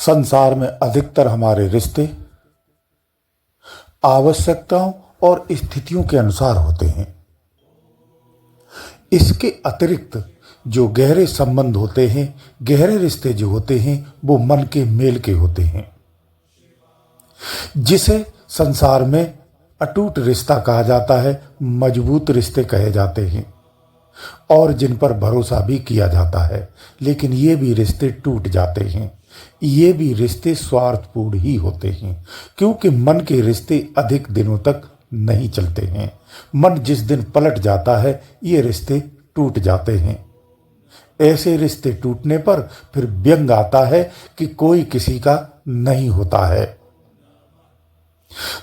संसार में अधिकतर हमारे रिश्ते आवश्यकताओं और स्थितियों के अनुसार होते हैं। इसके अतिरिक्त जो गहरे संबंध होते हैं, गहरे रिश्ते जो होते हैं, वो मन के मेल के होते हैं, जिसे संसार में अटूट रिश्ता कहा जाता है, मजबूत रिश्ते कहे जाते हैं और जिन पर भरोसा भी किया जाता है। लेकिन ये भी रिश्ते टूट जाते हैं, ये भी रिश्ते स्वार्थपूर्ण ही होते हैं, क्योंकि मन के रिश्ते अधिक दिनों तक नहीं चलते हैं। मन जिस दिन पलट जाता है, ये रिश्ते टूट जाते हैं। ऐसे रिश्ते टूटने पर फिर व्यंग आता है कि कोई किसी का नहीं होता है।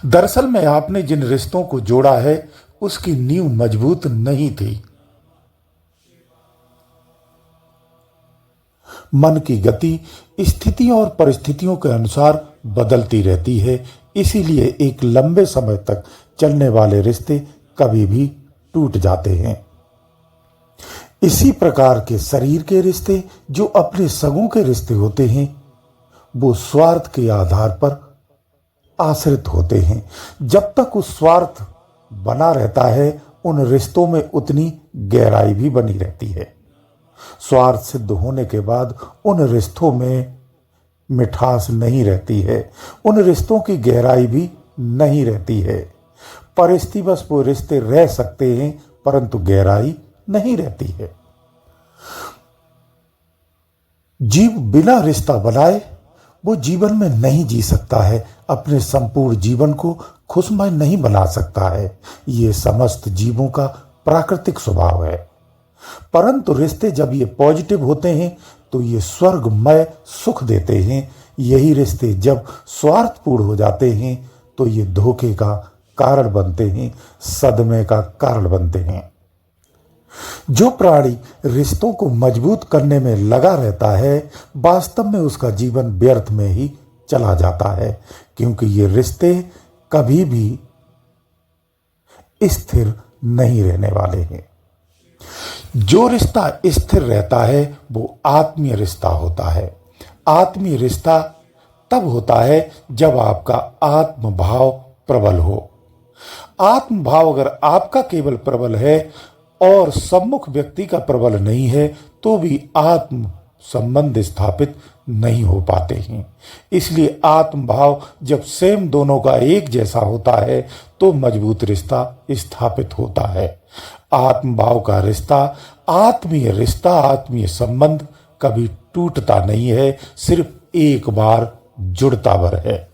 दरअसल में आपने जिन रिश्तों को जोड़ा है, उसकी नींव मजबूत नहीं थी। मन की गति स्थितियों और परिस्थितियों के अनुसार बदलती रहती है, इसीलिए एक लंबे समय तक चलने वाले रिश्ते कभी भी टूट जाते हैं। इसी प्रकार के शरीर के रिश्ते जो अपने सगों के रिश्ते होते हैं, वो स्वार्थ के आधार पर आश्रित होते हैं। जब तक उस स्वार्थ बना रहता है, उन रिश्तों में उतनी गहराई भी बनी रहती है। स्वार्थ सिद्ध होने के बाद उन रिश्तों में मिठास नहीं रहती है, उन रिश्तों की गहराई भी नहीं रहती है। परिस्थितिवश वो रिश्ते रह सकते हैं, परंतु गहराई नहीं रहती है। जीव बिना रिश्ता बनाए वो जीवन में नहीं जी सकता है, अपने संपूर्ण जीवन को खुशमय नहीं बना सकता है। ये समस्त जीवों का प्राकृतिक स्वभाव है। परंतु रिश्ते जब ये पॉजिटिव होते हैं तो ये स्वर्गमय सुख देते हैं। यही रिश्ते जब स्वार्थपूर्ण हो जाते हैं तो ये धोखे का कारण बनते हैं, सदमे का कारण बनते हैं। जो प्राणी रिश्तों को मजबूत करने में लगा रहता है, वास्तव में उसका जीवन व्यर्थ में ही चला जाता है, क्योंकि ये रिश्ते कभी भी स्थिर नहीं रहने वाले हैं। जो रिश्ता स्थिर रहता है वो आत्मीय रिश्ता होता है। आत्मीय रिश्ता तब होता है जब आपका आत्मभाव प्रबल हो। आत्मभाव अगर आपका केवल प्रबल है और सम्मुख व्यक्ति का प्रबल नहीं है, तो भी आत्म संबंध स्थापित नहीं हो पाते हैं। इसलिए आत्मभाव जब सेम दोनों का एक जैसा होता है तो मजबूत रिश्ता स्थापित होता है। आत्मभाव का रिश्ता, आत्मीय संबंध कभी टूटता नहीं है, सिर्फ एक बार जुड़ता भर है।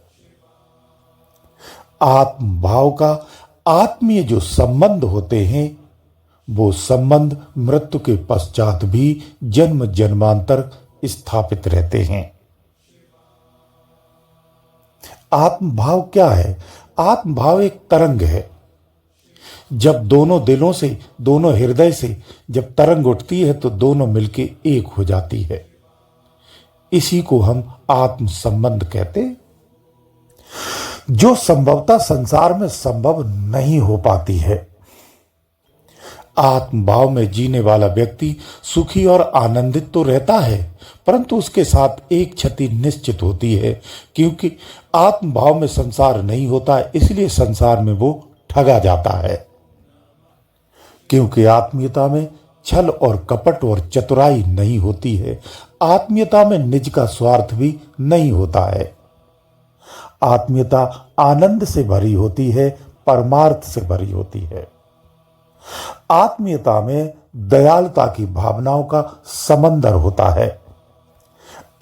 आत्मभाव का आत्मीय जो संबंध होते हैं, वो संबंध मृत्यु के पश्चात भी जन्म जन्मांतर स्थापित रहते हैं। आत्मभाव क्या है? आत्मभाव एक तरंग है। जब दोनों दिलों से, दोनों हृदय से जब तरंग उठती है तो दोनों मिलके एक हो जाती है। इसी को हम आत्म संबंध कहते हैं, जो संभवतः संसार में संभव नहीं हो पाती है। आत्मभाव में जीने वाला व्यक्ति सुखी और आनंदित तो रहता है, परंतु उसके साथ एक क्षति निश्चित होती है, क्योंकि आत्मभाव में संसार नहीं होता, इसलिए संसार में वो ठगा जाता है। क्योंकि आत्मीयता में छल और कपट और चतुराई नहीं होती है। आत्मीयता में निज का स्वार्थ भी नहीं होता है। आत्मीयता आनंद से भरी होती है, परमार्थ से भरी होती है। आत्मीयता में दयालुता की भावनाओं का समंदर होता है।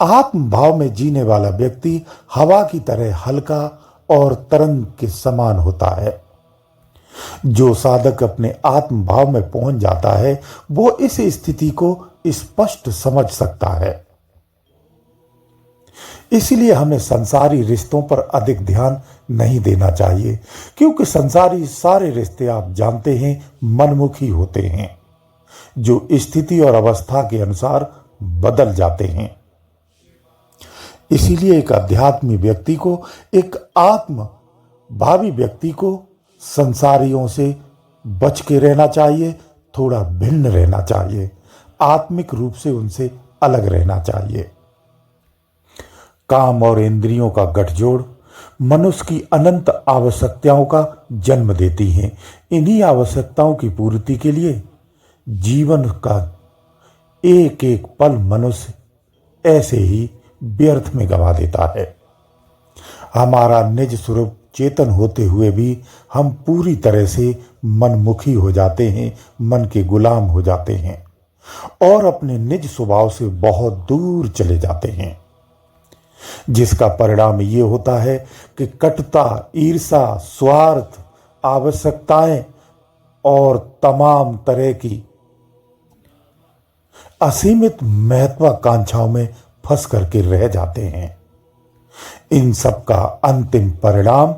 आत्मभाव में जीने वाला व्यक्ति हवा की तरह हल्का और तरंग के समान होता है। जो साधक अपने आत्मभाव में पहुंच जाता है, वो इस स्थिति को स्पष्ट समझ सकता है। इसलिए हमें संसारी रिश्तों पर अधिक ध्यान नहीं देना चाहिए, क्योंकि संसारी सारे रिश्ते आप जानते हैं मनमुखी होते हैं, जो स्थिति और अवस्था के अनुसार बदल जाते हैं। इसीलिए एक अध्यात्मी व्यक्ति को, एक आत्म भावी व्यक्ति को संसारियों से बच के रहना चाहिए, थोड़ा भिन्न रहना चाहिए, आत्मिक रूप से उनसे अलग रहना चाहिए। काम और इंद्रियों का गठजोड़ मनुष्य की अनंत आवश्यकताओं का जन्म देती हैं। इन्हीं आवश्यकताओं की पूर्ति के लिए जीवन का एक एक पल मनुष्य ऐसे ही व्यर्थ में गंवा देता है। हमारा निज स्वरूप चेतन होते हुए भी हम पूरी तरह से मनमुखी हो जाते हैं, मन के गुलाम हो जाते हैं और अपने निज स्वभाव से बहुत दूर चले जाते हैं, जिसका परिणाम ये होता है कि कटुता, ईर्षा, स्वार्थ, आवश्यकताएं और तमाम तरह की असीमित महत्वाकांक्षाओं में फंस करके रह जाते हैं। इन सब का अंतिम परिणाम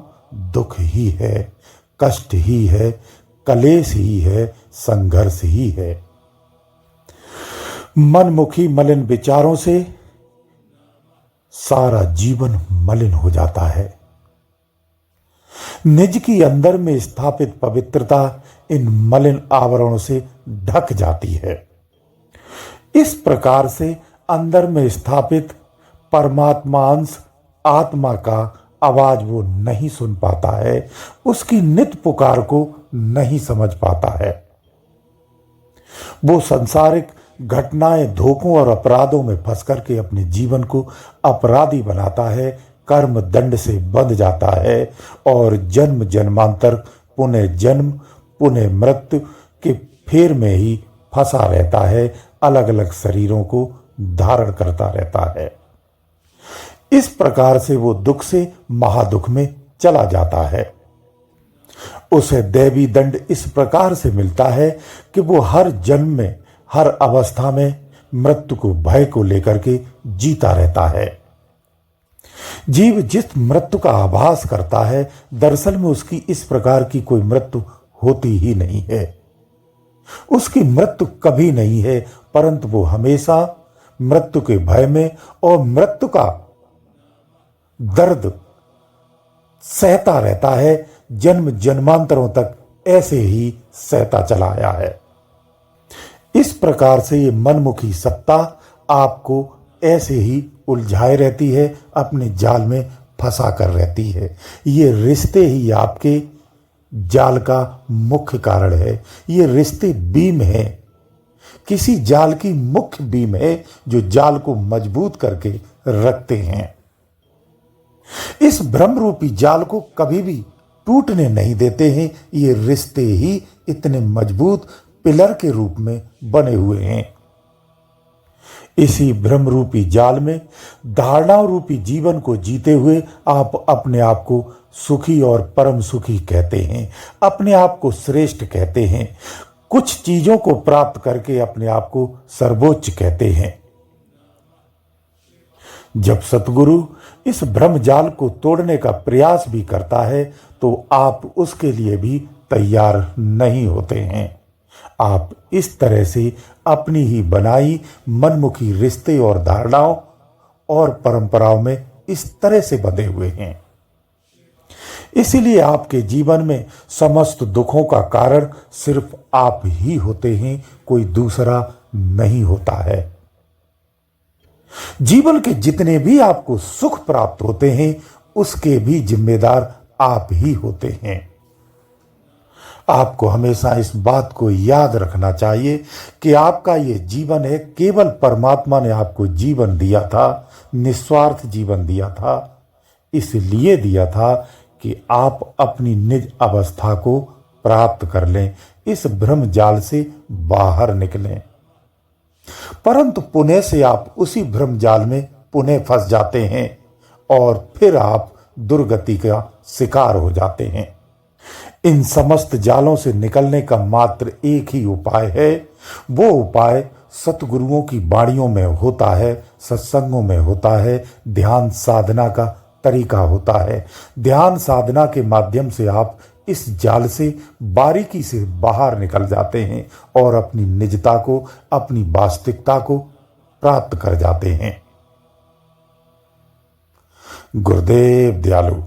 दुख ही है, कष्ट ही है, कलेश ही है, संघर्ष ही है। मनमुखी मलिन विचारों से सारा जीवन मलिन हो जाता है। निज की अंदर में स्थापित पवित्रता इन मलिन आवरणों से ढक जाती है। इस प्रकार से अंदर में स्थापित परमात्मा अंश आत्मा का आवाज वो नहीं सुन पाता है, उसकी नित पुकार को नहीं समझ पाता है। वो सांसारिक घटनाएं, धोखों और अपराधों में फंस करके अपने जीवन को अपराधी बनाता है, कर्म दंड से बंध जाता है और जन्म जन्मांतर पुनः जन्म पुनः मृत्यु के फेर में ही फंसा रहता है, अलग अलग शरीरों को धारण करता रहता है। इस प्रकार से वो दुख से महादुख में चला जाता है। उसे दैवी दंड इस प्रकार से मिलता है कि वो हर जन्म में, हर अवस्था में मृत्यु को, भय को लेकर के जीता रहता है। जीव जिस मृत्यु का आभास करता है, दरअसल में उसकी इस प्रकार की कोई मृत्यु होती ही नहीं है। उसकी मृत्यु कभी नहीं है, परंतु वो हमेशा मृत्यु के भय में और मृत्यु का दर्द सहता रहता है, जन्म जन्मांतरों तक ऐसे ही सहता चला आया है। इस प्रकार से ये मनमुखी सत्ता आपको ऐसे ही उलझाए रहती है, अपने जाल में फंसा कर रहती है। ये रिश्ते ही आपके जाल का मुख्य कारण है। ये रिश्ते बीम है, किसी जाल की मुख्य बीम है जो जाल को मजबूत करके रखते हैं। इस भ्रम रूपी जाल को कभी भी टूटने नहीं देते हैं। ये रिश्ते ही इतने मजबूत पिलर के रूप में बने हुए हैं। इसी भ्रम रूपी जाल में धारणा रूपी जीवन को जीते हुए आप अपने आप को सुखी और परम सुखी कहते हैं, अपने आप को श्रेष्ठ कहते हैं, कुछ चीजों को प्राप्त करके अपने आप को सर्वोच्च कहते हैं। जब सतगुरु इस भ्रम जाल को तोड़ने का प्रयास भी करता है तो आप उसके लिए भी तैयार नहीं होते हैं। आप इस तरह से अपनी ही बनाई मनमुखी रिश्ते और धारणाओं और परंपराओं में इस तरह से बंधे हुए हैं। इसीलिए आपके जीवन में समस्त दुखों का कारण सिर्फ आप ही होते हैं, कोई दूसरा नहीं होता है। जीवन के जितने भी आपको सुख प्राप्त होते हैं उसके भी जिम्मेदार आप ही होते हैं। आपको हमेशा इस बात को याद रखना चाहिए कि आपका ये जीवन है, केवल परमात्मा ने आपको जीवन दिया था, निस्वार्थ जीवन दिया था, इसलिए दिया था कि आप अपनी निज अवस्था को प्राप्त कर लें, इस भ्रम जाल से बाहर निकलें। परंतु पुनः से आप उसी भ्रम जाल में पुनः फंस जाते हैं और फिर आप दुर्गति का शिकार हो जाते हैं। इन समस्त जालों से निकलने का मात्र एक ही उपाय है। वो उपाय सतगुरुओं की वाणियों में होता है, सत्संगों में होता है, ध्यान साधना का तरीका होता है। ध्यान साधना के माध्यम से आप इस जाल से बारीकी से बाहर निकल जाते हैं और अपनी निजता को, अपनी वास्तविकता को प्राप्त कर जाते हैं। गुरुदेव दयालु।